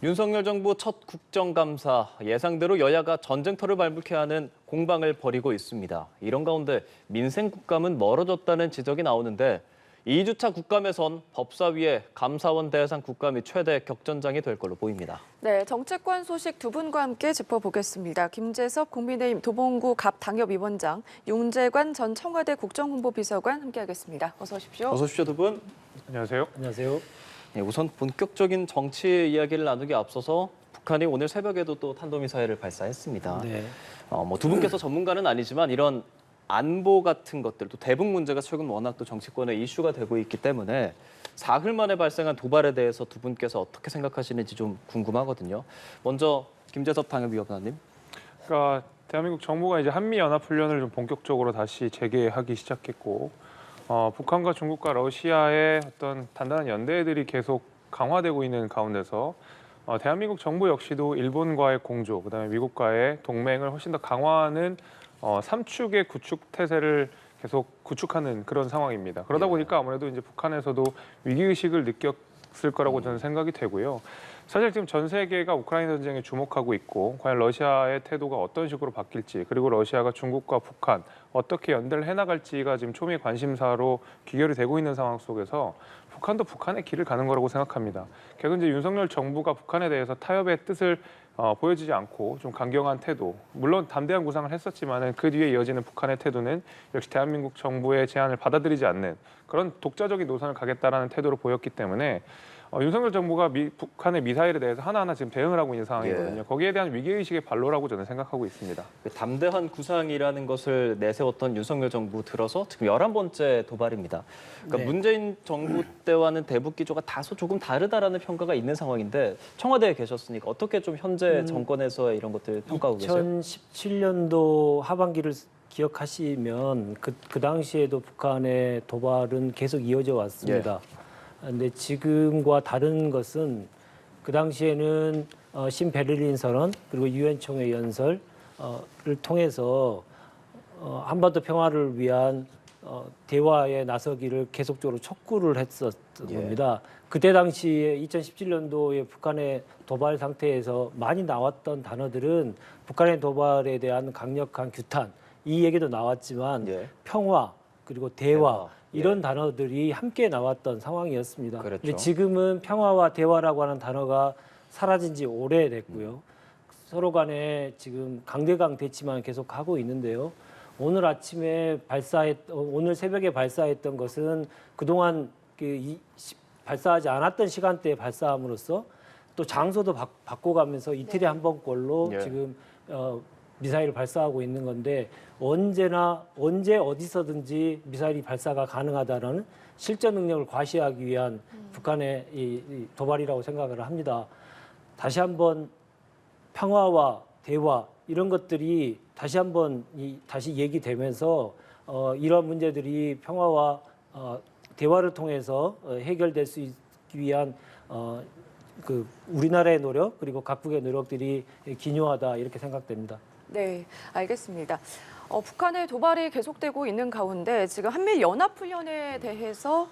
윤석열 정부 첫 국정감사, 예상대로 여야가 전쟁터를 발불케 하는 공방을 벌이고 있습니다. 이런 가운데 민생 국감은 멀어졌다는 지적이 나오는데 2주차 국감에선 법사위의 감사원 대상 국감이 최대 격전장이 될 걸로 보입니다. 네, 정치권 소식 두 분과 함께 짚어보겠습니다. 김재섭 국민의힘 도봉구 갑 당협위원장, 윤재관 전 청와대 국정홍보비서관 함께하겠습니다. 어서 오십시오. 어서 오십시오, 두 분. 안녕하세요. 안녕하세요. 네, 우선 본격적인 정치 이야기를 나누기 앞서서 북한이 오늘 새벽에도 또 탄도미사일을 발사했습니다. 네. 두 분께서 전문가는 아니지만 이런 안보 같은 것들, 또 대북 문제가 최근 워낙 또 정치권의 이슈가 되고 있기 때문에 사흘 만에 발생한 도발에 대해서 두 분께서 어떻게 생각하시는지 좀 궁금하거든요. 먼저 김재섭 당협위원장님. 그러니까 대한민국 정부가 이제 한미 연합 훈련을 좀 본격적으로 다시 재개하기 시작했고, 북한과 중국과 러시아의 어떤 단단한 연대들이 계속 강화되고 있는 가운데서 대한민국 정부 역시도 일본과의 공조, 그다음에 미국과의 동맹을 훨씬 더 강화하는 삼축의 구축 태세를 계속 구축하는 그런 상황입니다. 그러다 보니까 아무래도 이제 북한에서도 위기의식을 느꼈을 거라고 저는 생각이 되고요. 사실 지금 전 세계가 우크라이나 전쟁에 주목하고 있고 과연 러시아의 태도가 어떤 식으로 바뀔지, 그리고 러시아가 중국과 북한 어떻게 연대를 해나갈지가 지금 초미의 관심사로 귀결이 되고 있는 상황 속에서 북한도 북한의 길을 가는 거라고 생각합니다. 결국 이제 윤석열 정부가 북한에 대해서 타협의 뜻을 보여주지 않고 좀 강경한 태도, 물론 담대한 구상을 했었지만 그 뒤에 이어지는 북한의 태도는 역시 대한민국 정부의 제안을 받아들이지 않는 그런 독자적인 노선을 가겠다라는 태도로 보였기 때문에 윤석열 정부가 북한의 미사일에 대해서 하나하나 지금 대응을 하고 있는 상황이거든요. 거기에 대한 위기의식의 발로라고 저는 생각하고 있습니다. 담대한 구상이라는 것을 내세웠던 윤석열 정부 들어서 지금 11번째 도발입니다. 그러니까 네. 문재인 정부 때와는 대북 기조가 다소 조금 다르다라는 평가가 있는 상황인데 청와대에 계셨으니까 어떻게 좀 현재 정권에서의 이런 것들 평가하고 계세요? 2017년도 하반기를 기억하시면 그 당시에도 북한의 도발은 계속 이어져 왔습니다. 근데 지금과 다른 것은 그 당시에는 신베를린 선언 그리고 유엔 총회 연설을 통해서 한반도 평화를 위한 대화에 나서기를 계속적으로 촉구를 했었던 겁니다. 그때 당시에 2017년도에 북한의 도발 상태에서 많이 나왔던 단어들은 북한의 도발에 대한 강력한 규탄, 이 얘기도 나왔지만 평화 그리고 대화 이런 단어들이 함께 나왔던 상황이었습니다. 그렇죠. 근데 지금은 평화와 대화라고 하는 단어가 사라진 지 오래됐고요. 서로 간에 지금 강대강 대치만 계속 하고 있는데요. 오늘 오늘 새벽에 발사했던 것은 그동안 발사하지 않았던 시간대에 발사함으로써 또 장소도 바꿔가면서 이틀에 한 번꼴로 지금 미사일을 발사하고 있는 건데 언제 어디서든지 미사일이 발사가 가능하다는 실전 능력을 과시하기 위한 북한의 이 도발이라고 생각을 합니다. 다시 한번 평화와 대화 이런 것들이 다시 한번 다시 얘기되면서 이러한 문제들이 평화와 대화를 통해서 해결될 수 있기 위한 우리나라의 노력 그리고 각국의 노력들이 기묘하다 이렇게 생각됩니다. 네, 알겠습니다. 북한의 도발이 계속되고 있는 가운데 지금 한미 연합훈련에 대해서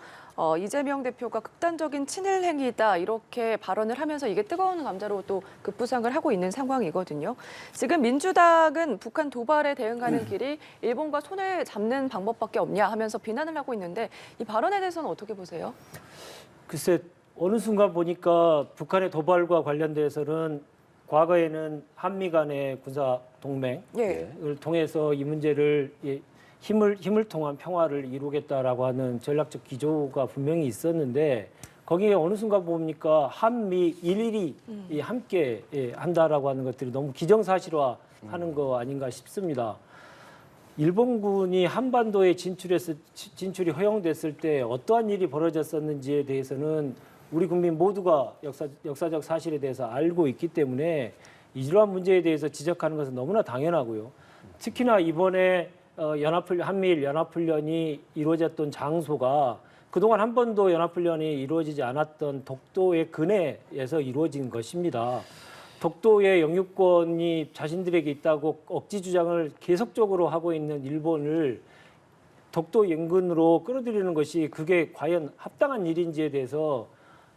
이재명 대표가 극단적인 친일 행위다 이렇게 발언을 하면서 이게 뜨거운 감자로 또 급부상을 하고 있는 상황이거든요. 지금 민주당은 북한 도발에 대응하는 길이 일본과 손을 잡는 방법밖에 없냐 하면서 비난을 하고 있는데 이 발언에 대해서는 어떻게 보세요? 글쎄 어느 순간 보니까 북한의 도발과 관련돼서는 과거에는 한미 간의 군사 동맹을 통해서 이 문제를 힘을 통한 평화를 이루겠다라고 하는 전략적 기조가 분명히 있었는데 거기에 어느 순간 보니까 한미 일일이 함께 한다라고 하는 것들이 너무 기정사실화하는 거 아닌가 싶습니다. 일본군이 한반도에 진출이 허용됐을 때 어떠한 일이 벌어졌었는지에 대해서는 우리 국민 모두가 역사적 사실에 대해서 알고 있기 때문에 이러한 문제에 대해서 지적하는 것은 너무나 당연하고요. 특히나 이번에 한미일 연합훈련이 이루어졌던 장소가 그동안 한 번도 연합훈련이 이루어지지 않았던 독도의 근해에서 이루어진 것입니다. 독도의 영유권이 자신들에게 있다고 억지 주장을 계속적으로 하고 있는 일본을 독도 인근으로 끌어들이는 것이 그게 과연 합당한 일인지에 대해서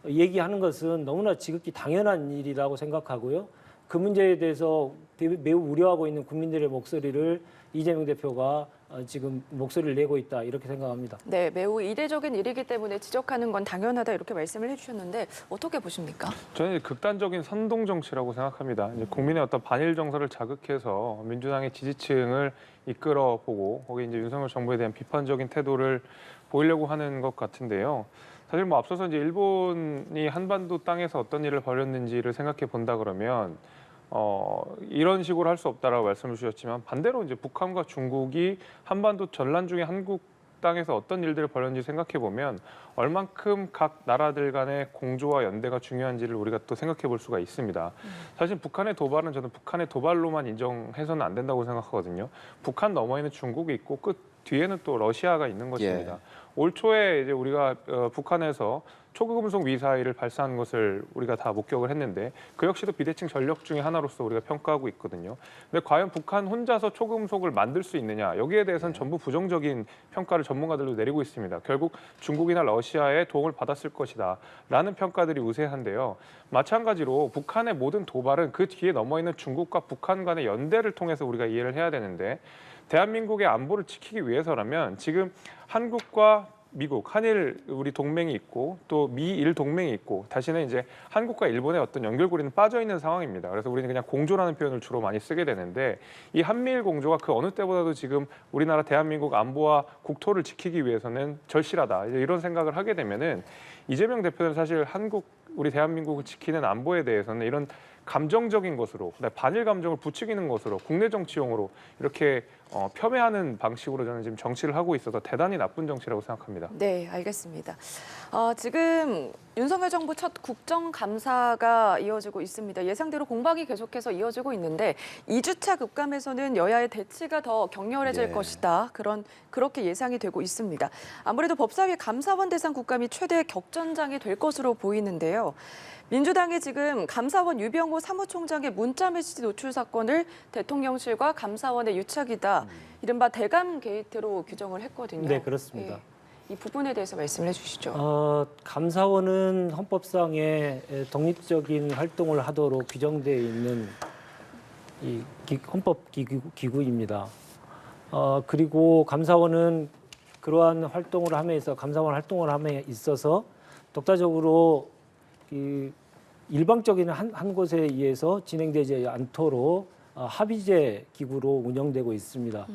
얘기하는 것은 너무나 지극히 당연한 일이라고 생각하고요. 그 문제에 대해서 매우 우려하고 있는 국민들의 목소리를 이재명 대표가 지금 목소리를 내고 있다 이렇게 생각합니다. 네, 매우 이례적인 일이기 때문에 지적하는 건 당연하다 이렇게 말씀을 해주셨는데 어떻게 보십니까? 저는 극단적인 선동 정치라고 생각합니다. 이제 국민의 어떤 반일 정서를 자극해서 민주당의 지지층을 이끌어보고 거기 이제 윤석열 정부에 대한 비판적인 태도를 보이려고 하는 것 같은데요. 사실 뭐 앞서서 이제 일본이 한반도 땅에서 어떤 일을 벌였는지를 생각해 본다 그러면 이런 식으로 할 수 없다라고 말씀을 주셨지만 반대로 이제 북한과 중국이 한반도 전란 중에 한국 땅에서 어떤 일들을 벌였는지 생각해 보면 얼만큼 각 나라들 간의 공조와 연대가 중요한지를 우리가 또 생각해 볼 수가 있습니다. 사실 북한의 도발은 저는 북한의 도발로만 인정해서는 안 된다고 생각하거든요. 북한 너머에는 중국이 있고 끝 뒤에는 또 러시아가 있는 것입니다. 올 초에 이제 우리가 북한에서 초고금속 미사일을 발사한 것을 우리가 다 목격을 했는데 그 역시도 비대칭 전력 중에 하나로서 우리가 평가하고 있거든요. 근데 과연 북한 혼자서 초고금속을 만들 수 있느냐 여기에 대해서는 전부 부정적인 평가를 전문가들도 내리고 있습니다. 결국 중국이나 러시아의 도움을 받았을 것이다 라는 평가들이 우세한데요. 마찬가지로 북한의 모든 도발은 그 뒤에 넘어 있는 중국과 북한 간의 연대를 통해서 우리가 이해를 해야 되는데 대한민국의 안보를 지키기 위해서라면 지금 한국과 미국, 한일 우리 동맹이 있고 또 미일 동맹이 있고 다시는 이제 한국과 일본의 어떤 연결고리는 빠져 있는 상황입니다. 그래서 우리는 그냥 공조라는 표현을 주로 많이 쓰게 되는데 이 한미일 공조가 그 어느 때보다도 지금 우리나라 대한민국 안보와 국토를 지키기 위해서는 절실하다. 이런 생각을 하게 되면은 이재명 대표는 사실 우리 대한민국을 지키는 안보에 대해서는 이런 감정적인 것으로 반일 감정을 부추기는 것으로 국내 정치용으로 이렇게 폄훼하는 방식으로 저는 지금 정치를 하고 있어서 대단히 나쁜 정치라고 생각합니다. 네, 알겠습니다. 지금 윤석열 정부 첫 국정감사가 이어지고 있습니다. 예상대로 공방이 계속해서 이어지고 있는데 2주차 국감에서는 여야의 대치가 더 격렬해질 것이다. 그렇게 예상이 되고 있습니다. 아무래도 법사위 감사원 대상 국감이 최대 격전장이 될 것으로 보이는데요. 민주당이 지금 감사원 유병호 사무총장의 문자 메시지 노출 사건을 대통령실과 감사원의 유착이다. 이른바 대감 게이트로 규정을 했거든요. 네, 그렇습니다. 이 부분에 대해서 말씀을 해주시죠. 감사원은 헌법상의 독립적인 활동을 하도록 규정되어 있는 이 헌법기구입니다. 그리고 감사원은 그러한 활동을 함에 있어서 독자적으로 일방적인 한 곳에 의해서 진행되지 않도록 합의제 기구로 운영되고 있습니다.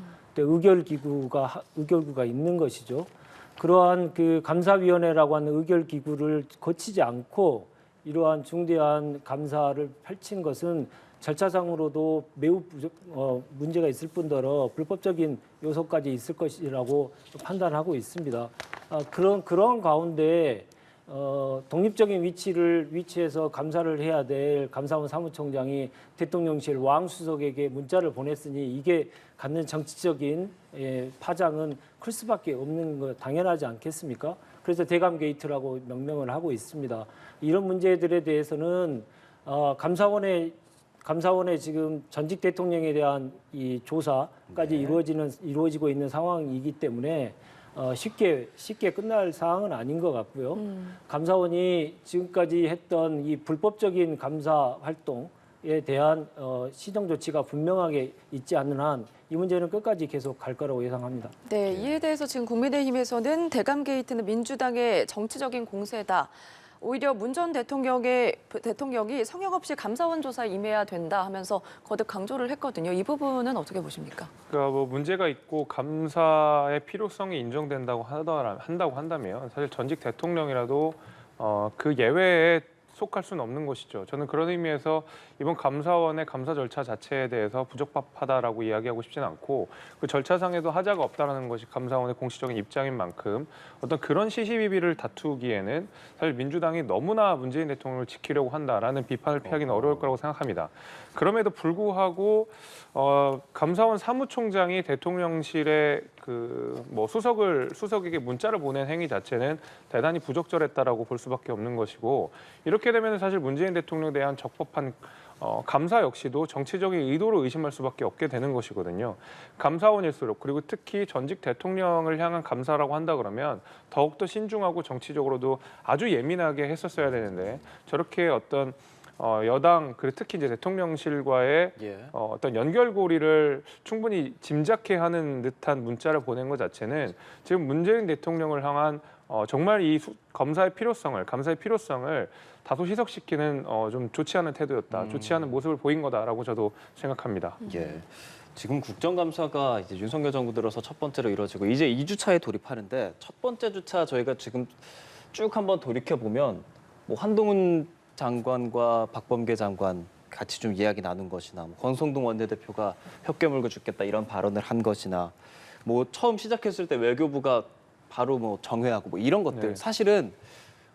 의결구가 있는 것이죠. 그러한 그 감사위원회라고 하는 의결기구를 거치지 않고 이러한 중대한 감사를 펼친 것은 절차상으로도 매우 문제가 있을 뿐더러 불법적인 요소까지 있을 것이라고 판단하고 있습니다. 그런 가운데 독립적인 위치에서 감사를 해야 될 감사원 사무총장이 대통령실 왕수석에게 문자를 보냈으니 이게 갖는 정치적인 파장은 클 수밖에 없는 거 당연하지 않겠습니까? 그래서 대감 게이트라고 명명을 하고 있습니다. 이런 문제들에 대해서는 감사원의 지금 전직 대통령에 대한 이 조사까지 이루어지고 있는 상황이기 때문에 쉽게 끝날 사항은 아닌 것 같고요. 감사원이 지금까지 했던 이 불법적인 감사 활동에 대한 시정 조치가 분명하게 있지 않는 한 이 문제는 끝까지 계속 갈 거라고 예상합니다. 네, 이에 대해서 지금 국민의힘에서는 대감 게이트는 민주당의 정치적인 공세다. 오히려 문 전 대통령이 성역 없이 감사원 조사에 임해야 된다 하면서 거듭 강조를 했거든요. 이 부분은 어떻게 보십니까? 그러니까 뭐 문제가 있고 감사의 필요성이 인정된다고 한다면 사실 전직 대통령이라도 그 예외에 속할 수는 없는 것이죠. 저는 그런 의미에서 이번 감사원의 감사 절차 자체에 대해서 부적합하다라고 이야기하고 싶지는 않고 그 절차상에도 하자가 없다라는 것이 감사원의 공식적인 입장인 만큼 어떤 그런 시시비비를 다투기에는 사실 민주당이 너무나 문재인 대통령을 지키려고 한다라는 비판을 피하기는 어려울 거라고 생각합니다. 그럼에도 불구하고 감사원 사무총장이 대통령실에 수석에게 문자를 보낸 행위 자체는 대단히 부적절했다라고 볼 수밖에 없는 것이고 이렇게 되면 사실 문재인 대통령에 대한 적법한 감사 역시도 정치적인 의도를 의심할 수밖에 없게 되는 것이거든요. 감사원일수록 그리고 특히 전직 대통령을 향한 감사라고 한다 그러면 더욱더 신중하고 정치적으로도 아주 예민하게 했었어야 되는데 저렇게 어떤 여당 그리고 특히 이제 대통령실과의 어떤 연결고리를 충분히 짐작해하는 듯한 문자를 보낸 것 자체는 지금 문재인 대통령을 향한 정말 이 검사의 필요성을 감사의 필요성을 다소 희석시키는 좀 좋지 않은 태도였다, 좋지 않은 모습을 보인 거다라고 저도 생각합니다. 예. 지금 국정감사가 이제 윤석열 정부 들어서 첫 번째로 이루어지고 이제 2주차에 돌입하는데 첫 번째 주차 저희가 지금 쭉 한번 돌이켜 보면 뭐 한동훈 장관과 박범계 장관 같이 좀 이야기 나눈 것이나 뭐 권성동 원내대표가 혀깨 물고 죽겠다 이런 발언을 한 것이나 뭐 처음 시작했을 때 외교부가 바로 뭐 정회하고 뭐 이런 것들 네. 사실은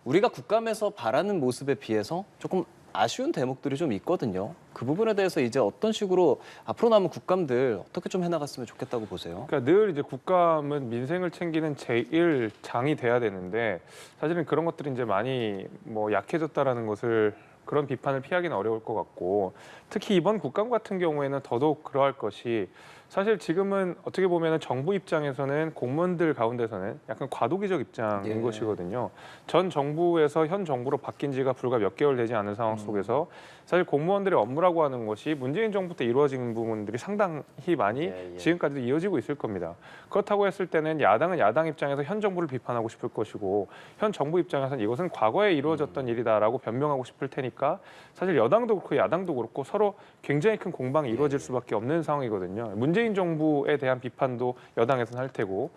우리가 국감에서 바라는 모습에 비해서 조금 아쉬운 대목들이 좀 있거든요. 그 부분에 대해서 이제 어떤 식으로 앞으로 남은 국감들 어떻게 좀 해나갔으면 좋겠다고 보세요? 그러니까 늘 이제 국감은 민생을 챙기는 제1장이 돼야 되는데 사실은 그런 것들이 이제 많이 뭐 약해졌다라는 것을 그런 비판을 피하기는 어려울 것 같고 특히 이번 국감 같은 경우에는 더더욱 그러할 것이 사실 지금은 어떻게 보면 정부 입장에서는 공무원들 가운데서는 약간 과도기적 입장인 예. 것이거든요. 전 정부에서 현 정부로 바뀐 지가 불과 몇 개월 되지 않은 상황 속에서 사실 공무원들의 업무라고 하는 것이 문재인 정부 때 이루어진 부분들이 상당히 많이 예. 지금까지도 이어지고 있을 겁니다. 그렇다고 했을 때는 야당은 야당 입장에서 현 정부를 비판하고 싶을 것이고 현 정부 입장에서는 이것은 과거에 이루어졌던 일이다라고 변명하고 싶을 테니까 사실 여당도 그렇고 야당도 그렇고 서로 굉장히 큰 공방이 이루어질 수밖에 없는 상황이거든요. 문재인 정부에 대한 비판도 여당에서는 할 테고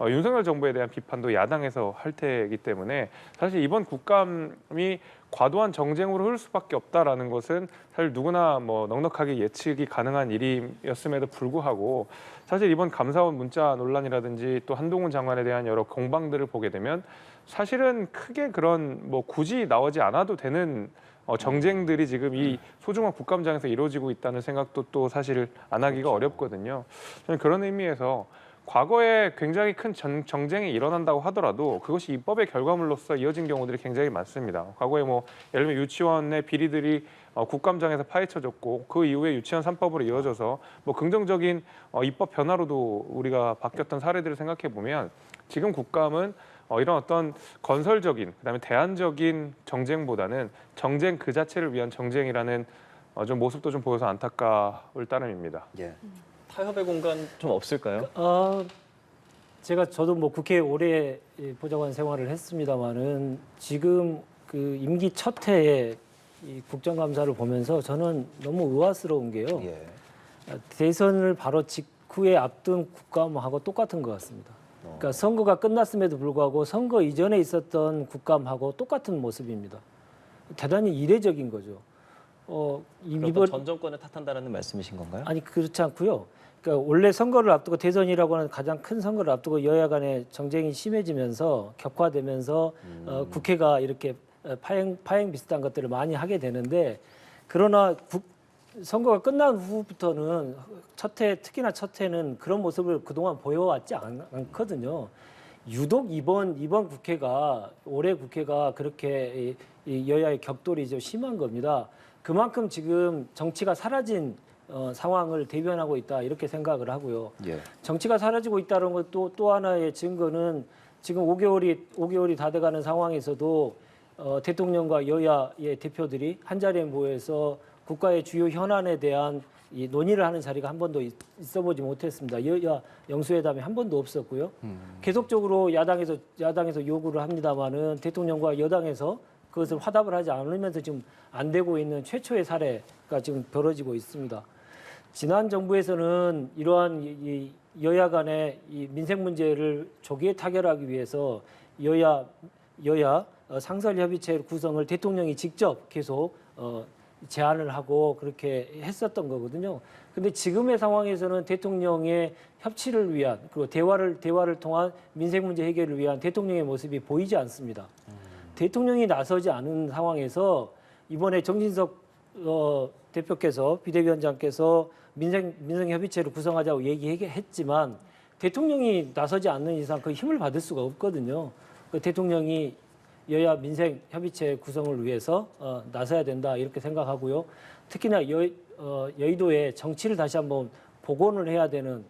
윤석열 정부에 대한 비판도 야당에서 할 테이기 때문에 사실 이번 국감이 과도한 정쟁으로 흐를 수밖에 없다라는 것은 사실 누구나 뭐 넉넉하게 예측이 가능한 일이었음에도 불구하고 사실 이번 감사원 문자 논란이라든지 또 한동훈 장관에 대한 여러 공방들을 보게 되면 사실은 크게 그런 뭐 굳이 나오지 않아도 되는 정쟁들이 지금 이 소중한 국감장에서 이루어지고 있다는 생각도 또 사실 안 하기가 어렵거든요. 저는 그런 의미에서 과거에 굉장히 큰 정쟁이 일어난다고 하더라도 그것이 입법의 결과물로서 이어진 경우들이 굉장히 많습니다. 과거에 뭐 예를 들면 유치원의 비리들이 국감장에서 파헤쳐졌고 그 이후에 유치원 3법으로 이어져서 뭐 긍정적인 입법 변화로도 우리가 바뀌었던 사례들을 생각해 보면 지금 국감은 이런 어떤 건설적인 그다음에 대안적인 정쟁보다는 정쟁 그 자체를 위한 정쟁이라는 좀 모습도 좀 보여서 안타까울 따름입니다. 예. 타협의 공간 좀 없을까요? 저도 뭐 국회에 오래 보좌관 생활을 했습니다만은 지금 그 임기 첫 해에 이 국정감사를 보면서 저는 너무 의아스러운 게요. 예. 대선을 바로 직후에 앞둔 국감하고 똑같은 것 같습니다. 그러니까 선거가 끝났음에도 불구하고 선거 이전에 있었던 국감하고 똑같은 모습입니다. 대단히 이례적인 거죠. 이번 전 정권을 탓한다는 말씀이신 건가요? 아니 그렇지 않고요. 그러니까 원래 선거를 앞두고 대선이라고 하는 가장 큰 선거를 앞두고 여야 간의 정쟁이 심해지면서 격화되면서 국회가 이렇게 파행 비슷한 것들을 많이 하게 되는데 그러나 선거가 끝난 후부터는 특히나 첫 해는 그런 모습을 그동안 보여왔지 않거든요. 유독 이번 국회가 올해 국회가 그렇게 이 여야의 격돌이 좀 심한 겁니다. 그만큼 지금 정치가 사라진 상황을 대변하고 있다 이렇게 생각을 하고요. 예. 정치가 사라지고 있다는 것도 또 하나의 증거는 지금 5개월이 다 돼가는 상황에서도 대통령과 여야의 대표들이 한 자리에 모여서 국가의 주요 현안에 대한 이 논의를 하는 자리가 한 번도 있어보지 못했습니다. 여야 영수회담이 한 번도 없었고요. 계속적으로 야당에서 요구를 합니다마는 대통령과 여당에서 그것을 화답을 하지 않으면서 지금 안 되고 있는 최초의 사례가 지금 벌어지고 있습니다. 지난 정부에서는 이러한 이 여야 간의 이 민생 문제를 조기에 타결하기 위해서 여야 상설협의체 구성을 대통령이 직접 계속 제안을 하고 그렇게 했었던 거거든요. 근데 지금의 상황에서는 대통령의 협치를 위한 그리고 대화를 통한 민생 문제 해결을 위한 대통령의 모습이 보이지 않습니다. 대통령이 나서지 않은 상황에서 이번에 정진석 대표께서 비대위원장께서 민생협의체를 구성하자고 얘기했지만 대통령이 나서지 않는 이상 그 힘을 받을 수가 없거든요. 대통령이 여야 민생 협의체 구성을 위해서 나서야 된다 이렇게 생각하고요. 특히나 여의도에 정치를 다시 한번 복원을 해야 되는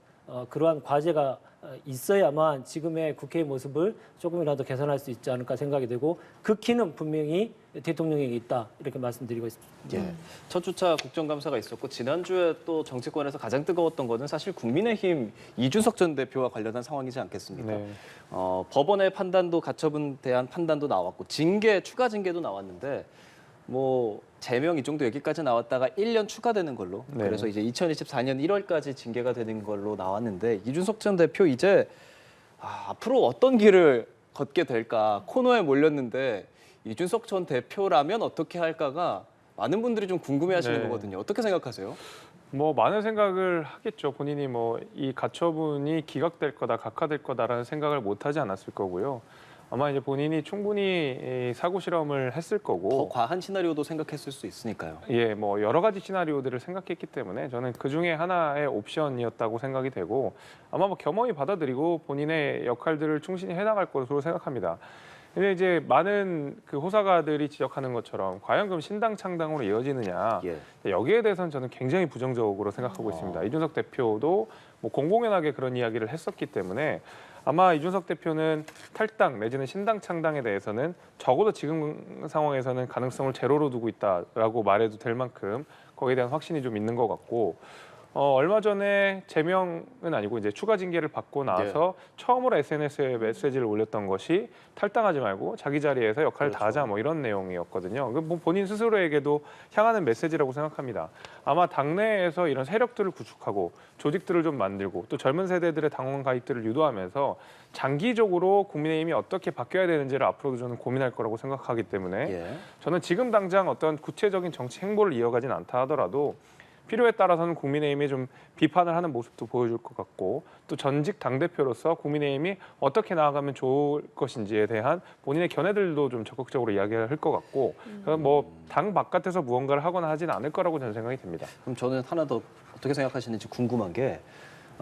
그러한 과제가 있어야만 지금의 국회의 모습을 조금이라도 개선할 수 있지 않을까 생각이 되고 그 키는 분명히 대통령에게 있다 이렇게 말씀드리고 있습니다. 예. 첫 주차 국정감사가 있었고 지난주에 또 정치권에서 가장 뜨거웠던 거는 사실 국민의힘 이준석 전 대표와 관련한 상황이지 않겠습니까? 네. 법원의 판단도 가처분 대한 판단도 나왔고 징계 추가 징계도 나왔는데 뭐 제명 이 정도 여기까지 나왔다가 1년 추가되는 걸로 네. 그래서 이제 2024년 1월까지 징계가 되는 걸로 나왔는데 이준석 전 대표 이제 앞으로 어떤 길을 걷게 될까 코너에 몰렸는데 이준석 전 대표라면 어떻게 할까가 많은 분들이 좀 궁금해하시는 네. 거거든요. 어떻게 생각하세요? 뭐 많은 생각을 하겠죠. 본인이 뭐 이 가처분이 기각될 거다, 각하될 거다라는 생각을 못 하지 않았을 거고요. 아마 이제 본인이 충분히 이 사고 실험을 했을 더 거고, 과한 시나리오도 생각했을 수 있으니까요. 예, 뭐 여러 가지 시나리오들을 생각했기 때문에 저는 그 중에 하나의 옵션이었다고 생각이 되고, 아마 뭐 겸허히 받아들이고 본인의 역할들을 충실히 해나갈 것으로 생각합니다. 근데 이제 많은 그 호사가들이 지적하는 것처럼 과연 그럼 신당 창당으로 이어지느냐, 예. 여기에 대해서는 저는 굉장히 부정적으로 생각하고 있습니다. 이준석 대표도 뭐 공공연하게 그런 이야기를 했었기 때문에 아마 이준석 대표는 탈당 내지는 신당 창당에 대해서는 적어도 지금 상황에서는 가능성을 제로로 두고 있다라고 말해도 될 만큼 거기에 대한 확신이 좀 있는 것 같고, 얼마 전에 제명은 아니고 이제 추가 징계를 받고 나서 처음으로 SNS에 메시지를 올렸던 것이 탈당하지 말고 자기 자리에서 역할을 그렇죠. 다하자 뭐 이런 내용이었거든요. 뭐 본인 스스로에게도 향하는 메시지라고 생각합니다. 아마 당내에서 이런 세력들을 구축하고 조직들을 좀 만들고 또 젊은 세대들의 당원 가입들을 유도하면서 장기적으로 국민의힘이 어떻게 바뀌어야 되는지를 앞으로도 저는 고민할 거라고 생각하기 때문에 예. 저는 지금 당장 어떤 구체적인 정치 행보를 이어가진 않다 하더라도 필요에 따라서는 국민의힘이 좀 비판을 하는 모습도 보여줄 것 같고 또 전직 당대표로서 국민의힘이 어떻게 나아가면 좋을 것인지에 대한 본인의 견해들도 좀 적극적으로 이야기할 것 같고 뭐 당 바깥에서 무언가를 하거나 하진 않을 거라고 저는 생각이 듭니다. 그럼 저는 하나 더 어떻게 생각하시는지 궁금한 게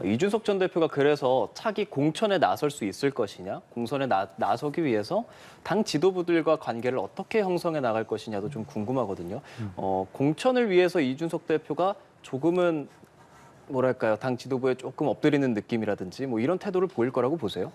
이준석 전 대표가 그래서 차기 공천에 나설 수 있을 것이냐, 공선에 나서기 위해서 당 지도부들과 관계를 어떻게 형성해 나갈 것이냐도 좀 궁금하거든요. 공천을 위해서 이준석 대표가 조금은 뭐랄까요, 당 지도부에 조금 엎드리는 느낌이라든지 뭐 이런 태도를 보일 거라고 보세요?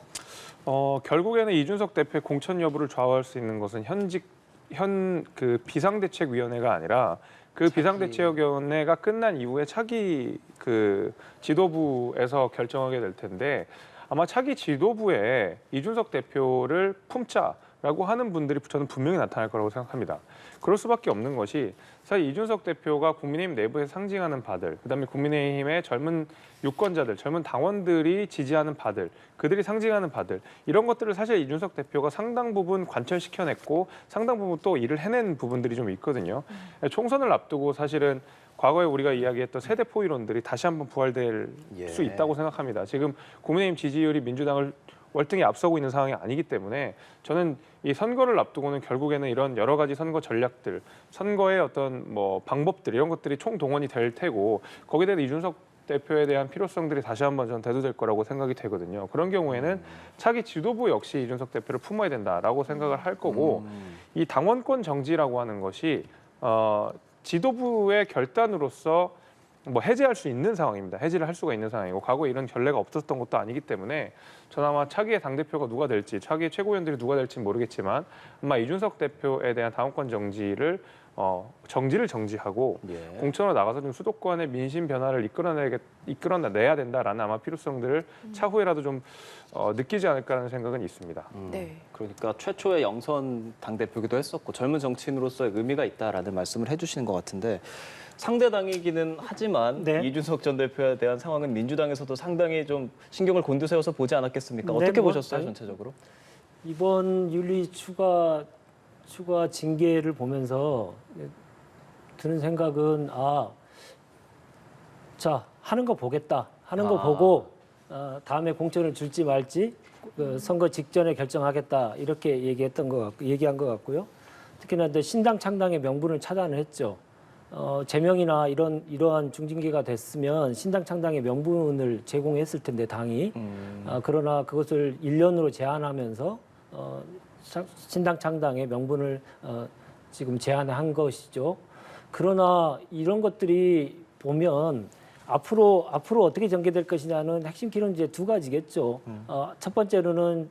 결국에는 이준석 대표의 공천 여부를 좌우할 수 있는 것은 현 그 비상대책위원회가 아니라 그 비상대책위원회가 끝난 이후에 차기 그 지도부에서 결정하게 될 텐데 아마 차기 지도부에 이준석 대표를 품자라고 하는 분들이 저는 분명히 나타날 거라고 생각합니다. 그럴 수밖에 없는 것이 사실 이준석 대표가 국민의힘 내부에 상징하는 바들, 그다음에 국민의힘의 젊은 유권자들, 젊은 당원들이 지지하는 바들, 그들이 상징하는 바들 이런 것들을 사실 이준석 대표가 상당 부분 관철시켜냈고 상당 부분 또 일을 해낸 부분들이 좀 있거든요. 총선을 앞두고 사실은 과거에 우리가 이야기했던 세대 포이론들이 다시 한번 부활될 수 있다고 생각합니다. 지금 국민의힘 지지율이 민주당을 월등히 앞서고 있는 상황이 아니기 때문에 저는 이 선거를 앞두고는 결국에는 이런 여러 가지 선거 전략들, 선거의 어떤 뭐 방법들 이런 것들이 총동원이 될 테고 거기에 대해 이준석 대표에 대한 필요성들이 다시 한번 전 대두될 거라고 생각이 되거든요. 그런 경우에는 차기 지도부 역시 이준석 대표를 품어야 된다라고 생각을 할 거고 이 당원권 정지라고 하는 것이 지도부의 결단으로서 뭐 해제할 수 있는 상황입니다. 해지를 할 수가 있는 상황이고 과거에 이런 전례가 없었던 것도 아니기 때문에 저는 아마 차기의 당대표가 누가 될지 차기의 최고위원들이 누가 될지 모르겠지만 아마 이준석 대표에 대한 당원권 정지를 정지하고 공천으로 나가서 좀 수도권의 민심 변화를 이끌어내야 된다라는 아마 필요성들을 차후에라도 좀 느끼지 않을까라는 생각은 있습니다. 네. 그러니까 최초의 영선 당대표기도 했었고 젊은 정치인으로서의 의미가 있다라는 말씀을 해주시는 것 같은데 상대당이기는 하지만 네. 이준석 전 대표에 대한 상황은 민주당에서도 상당히 좀 신경을 곤두세워서 보지 않았겠습니까? 네, 어떻게 뭐, 보셨어요, 전체적으로? 이번 윤리 추가 징계를 보면서 드는 생각은 자 하는 거 보겠다 하는 거 보고 다음에 공천을 줄지 말지 선거 직전에 결정하겠다 이렇게 얘기한 것 같고요. 특히나 이제 신당 창당의 명분을 차단을 했죠. 제명이나 이러한 중징계가 됐으면 신당 창당의 명분을 제공했을 텐데 당이 그러나 그것을 1년으로 제한하면서 신당 창당의 명분을 지금 제안한 것이죠. 그러나 이런 것들이 보면 앞으로 어떻게 전개될 것이냐는 핵심 키는 이제 두 가지겠죠. 첫 번째로는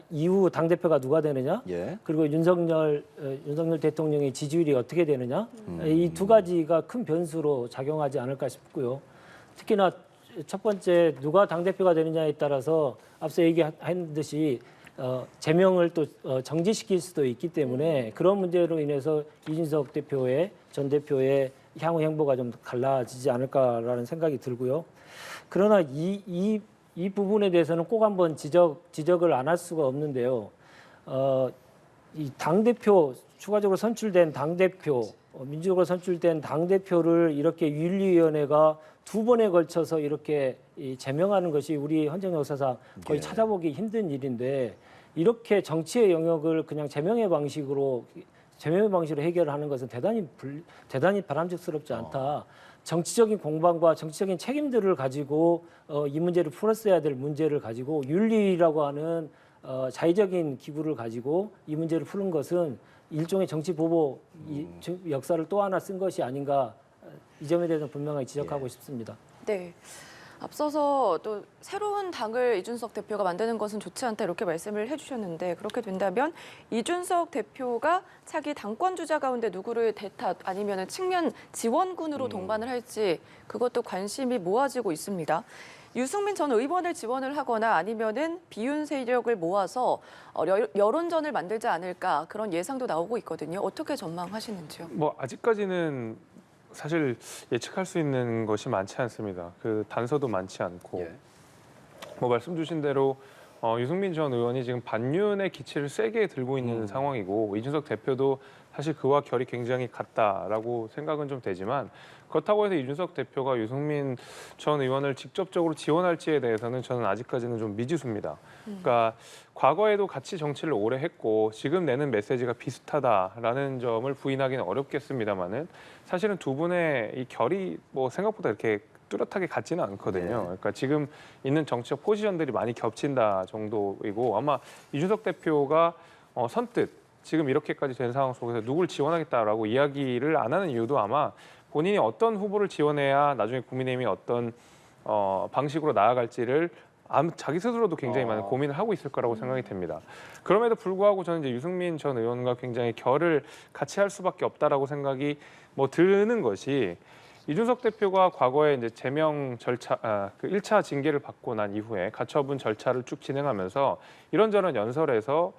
이후 당 대표가 누가 되느냐, 예. 그리고 윤석열 대통령의 지지율이 어떻게 되느냐, 이 두 가지가 큰 변수로 작용하지 않을까 싶고요. 특히나 첫 번째 누가 당 대표가 되느냐에 따라서 앞서 얘기한 듯이 제명을 또 정지시킬 수도 있기 때문에 그런 문제로 인해서 이준석 전 대표의 향후 행보가 좀 갈라지지 않을까라는 생각이 들고요. 그러나 이 부분에 대해서는 꼭 한번 지적을 안 할 수가 없는데요. 이 당대표, 추가적으로 선출된 당대표, 민주적으로 선출된 당대표를 이렇게 윤리위원회가 두 번에 걸쳐서 이렇게 제명하는 것이 우리 헌정 역사상 거의 찾아보기 힘든 일인데 이렇게 정치의 영역을 그냥 제명의 방식으로 해결하는 것은 대단히 바람직스럽지 않다. 정치적인 공방과 정치적인 책임들을 가지고 이 문제를 풀었어야 될 문제를 가지고 윤리라고 하는 자의적인 기구를 가지고 이 문제를 푸는 것은 일종의 정치 보복 역사를 또 하나 쓴 것이 아닌가, 이 점에 대해서 분명하게 지적하고 싶습니다. 네. 앞서서 또 새로운 당을 이준석 대표가 만드는 것은 좋지 않다 이렇게 말씀을 해주셨는데, 그렇게 된다면 이준석 대표가 차기 당권 주자 가운데 누구를 대타 아니면 측면 지원군으로 동반을 할지 그것도 관심이 모아지고 있습니다. 유승민 전 의원을 지원을 하거나 아니면은 비윤 세력을 모아서 여론전을 만들지 않을까, 그런 예상도 나오고 있거든요. 어떻게 전망하시는지요? 뭐 아직까지는 사실 예측할 수 있는 것이 많지 않습니다. 그 단서도 많지 않고 예. 뭐 말씀 주신 대로 유승민 전 의원이 지금 반윤의 기치를 세게 들고 있는 상황이고 이준석 대표도 사실 그와 결이 굉장히 같다라고 생각은 좀 되지만, 그렇다고 해서 이준석 대표가 유승민 전 의원을 직접적으로 지원할지에 대해서는 저는 아직까지는 좀 미지수입니다. 그러니까 과거에도 같이 정치를 오래 했고 지금 내는 메시지가 비슷하다라는 점을 부인하기는 어렵겠습니다만은 사실은 두 분의 이 결이 뭐 생각보다 이렇게 뚜렷하게 같지는 않거든요. 그러니까 지금 있는 정치적 포지션들이 많이 겹친다 정도이고, 아마 이준석 대표가 선뜻 지금 이렇게까지 된 상황 속에서 누굴 지원하겠다라고 이야기를 안 하는 이유도 아마 본인이 어떤 후보를 지원해야 나중에 국민의힘이 어떤 방식으로 나아갈지를 자기 스스로도 굉장히 많은 고민을 하고 있을 거라고 생각이 됩니다. 그럼에도 불구하고 저는 이제 유승민 전 의원과 굉장히 결을 같이 할 수밖에 없다라고 생각이 드는 것이, 이준석 대표가 과거에 이제 제명 절차, 그 1차 징계를 받고 난 이후에 가처분 절차를 쭉 진행하면서 이런저런 연설에서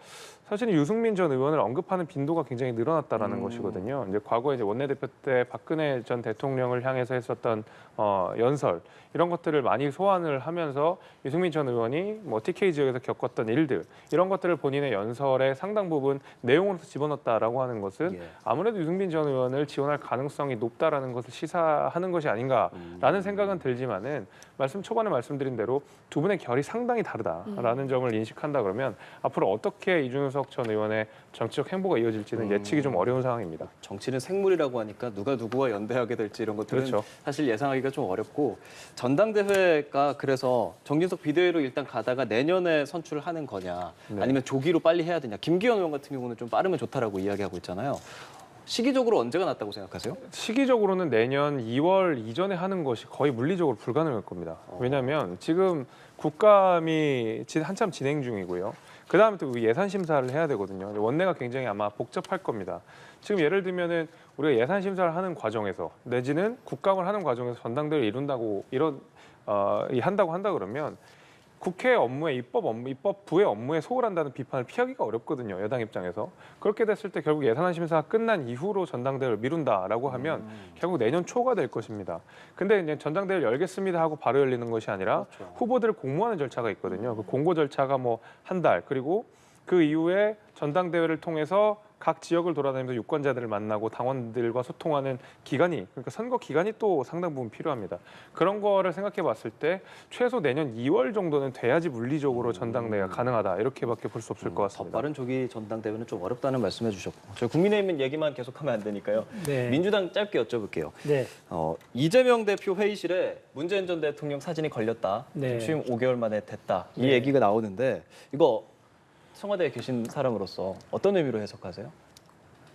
사실은 유승민 전 의원을 언급하는 빈도가 굉장히 늘어났다라는 것이거든요. 이제 과거에 이제 원내대표 때 박근혜 전 대통령을 향해서 했었던 연설, 이런 것들을 많이 소환을 하면서 유승민 전 의원이 TK 지역에서 겪었던 일들, 이런 것들을 본인의 연설의 상당 부분 내용으로 집어넣었다라고 하는 것은 아무래도 유승민 전 의원을 지원할 가능성이 높다라는 것을 시사하는 것이 아닌가라는 생각은 들지만은, 초반에 말씀드린 대로 두 분의 결이 상당히 다르다라는 점을 인식한다 그러면 앞으로 어떻게 이준석 전 의원의 정치적 행보가 이어질지는 예측이 좀 어려운 상황입니다. 정치는 생물이라고 하니까 누가 누구와 연대하게 될지 이런 것들은 그렇죠. 사실 예상하기가 좀 어렵고, 전당대회가 그래서 정진석 비대위로 일단 가다가 내년에 선출을 하는 거냐, 아니면 조기로 빨리 해야 되냐. 김기현 의원 같은 경우는 좀 빠르면 좋다라고 이야기하고 있잖아요. 시기적으로 언제가 낫다고 생각하세요? 시기적으로는 내년 2월 이전에 하는 것이 거의 물리적으로 불가능할 겁니다. 왜냐하면 지금 국감이 한참 진행 중이고요. 그다음에 또 예산 심사를 해야 되거든요. 원내가 굉장히 아마 복잡할 겁니다. 지금 예를 들면은 우리가 예산 심사를 하는 과정에서 내지는 국감을 하는 과정에서 전당대회를 한다고 한다 그러면 국회 업무에 입법부의 업무에 소홀한다는 비판을 피하기가 어렵거든요. 여당 입장에서. 그렇게 됐을 때 결국 예산안 심사가 끝난 이후로 전당대회를 미룬다라고 하면 결국 내년 초가 될 것입니다. 근데 이제 전당대회를 열겠습니다 하고 바로 열리는 것이 아니라 후보들을 공모하는 절차가 있거든요. 그 공고 절차가 한 달, 그리고 그 이후에 전당대회를 통해서 각 지역을 돌아다니면서 유권자들을 만나고 당원들과 소통하는 기간이, 그러니까 선거 기간이 또 상당 부분 필요합니다. 그런 거를 생각해 봤을 때 최소 내년 2월 정도는 돼야지 물리적으로 전당대회가 가능하다, 이렇게밖에 볼 수 없을 것 같습니다. 더 빠른 조기 전당대회는 좀 어렵다는 말씀해 주셨고, 저희 국민의힘 얘기만 계속하면 안 되니까요. 네. 민주당 짧게 여쭤볼게요. 네. 이재명 대표 회의실에 문재인 전 대통령 사진이 걸렸다. 네. 취임 5개월 만에 됐다. 이 네. 얘기가 나오는데, 이거 청와대에 계신 사람으로서 어떤 의미로 해석하세요?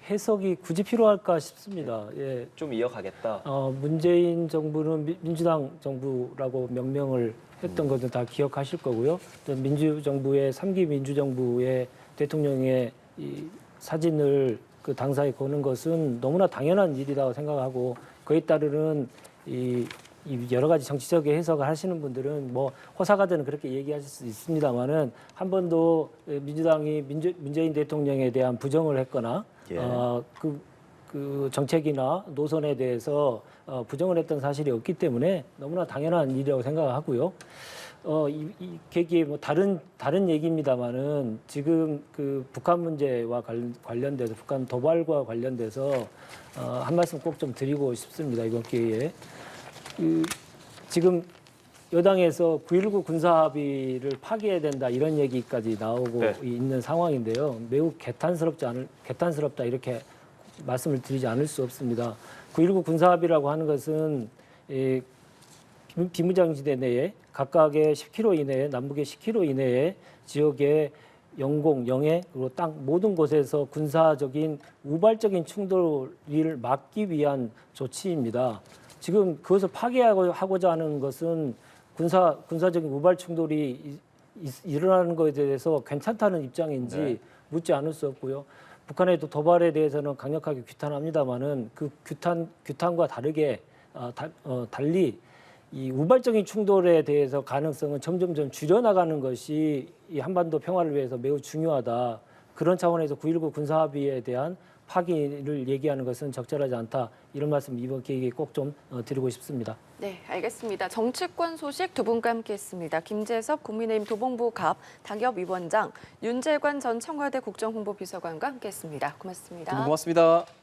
해석이 굳이 필요할까 싶습니다. 예. 좀 이어가겠다. 문재인 정부는 민주당 정부라고 명명을 했던 것은 다 기억하실 거고요. 또 민주정부의 3기 민주정부의 대통령의 이 사진을 그 당사에 거는 것은 너무나 당연한 일이라고 생각하고 그에 따르는 이 여러 가지 정치적인 해석을 하시는 분들은 뭐 호사가들은 그렇게 얘기하실 수 있습니다만은 한 번도 민주당이 문재인 대통령에 대한 부정을 했거나 예. 그 정책이나 노선에 대해서 부정을 했던 사실이 없기 때문에 너무나 당연한 일이라고 생각하고요. 이 계기에 뭐 다른 얘기입니다만은 지금 그 북한 문제와 관련돼서 북한 도발과 관련돼서 한 말씀 꼭 좀 드리고 싶습니다. 이번 기회에 지금 여당에서 9.19 군사합의를 파기해야 된다 이런 얘기까지 나오고 네. 있는 상황인데요. 매우 개탄스럽다 이렇게 말씀을 드리지 않을 수 없습니다. 9.19 군사합의라고 하는 것은 비무장지대 내에 각각의 10km 이내에 남북의 10km 이내에 지역의 영공, 영해, 그리고 땅 모든 곳에서 군사적인 우발적인 충돌을 막기 위한 조치입니다. 지금 그것을 파괴하고자 하는 것은 군사적인 우발 충돌이 일어나는 것에 대해서 괜찮다는 입장인지 네. 묻지 않을 수 없고요. 북한의 도발에 대해서는 강력하게 규탄합니다만은 그 규탄과 다르게 달리 이 우발적인 충돌에 대해서 가능성은 점점 줄여나가는 것이 이 한반도 평화를 위해서 매우 중요하다. 그런 차원에서 9.19 군사합의에 대한 파기를 얘기하는 것은 적절하지 않다. 이런 말씀 이번 기회에 꼭 좀 드리고 싶습니다. 네, 알겠습니다. 정치권 소식 두 분과 함께했습니다. 김재섭 국민의힘 도봉부 갑 당협위원장, 윤재관 전 청와대 국정홍보비서관과 함께했습니다. 고맙습니다. 두 분 고맙습니다.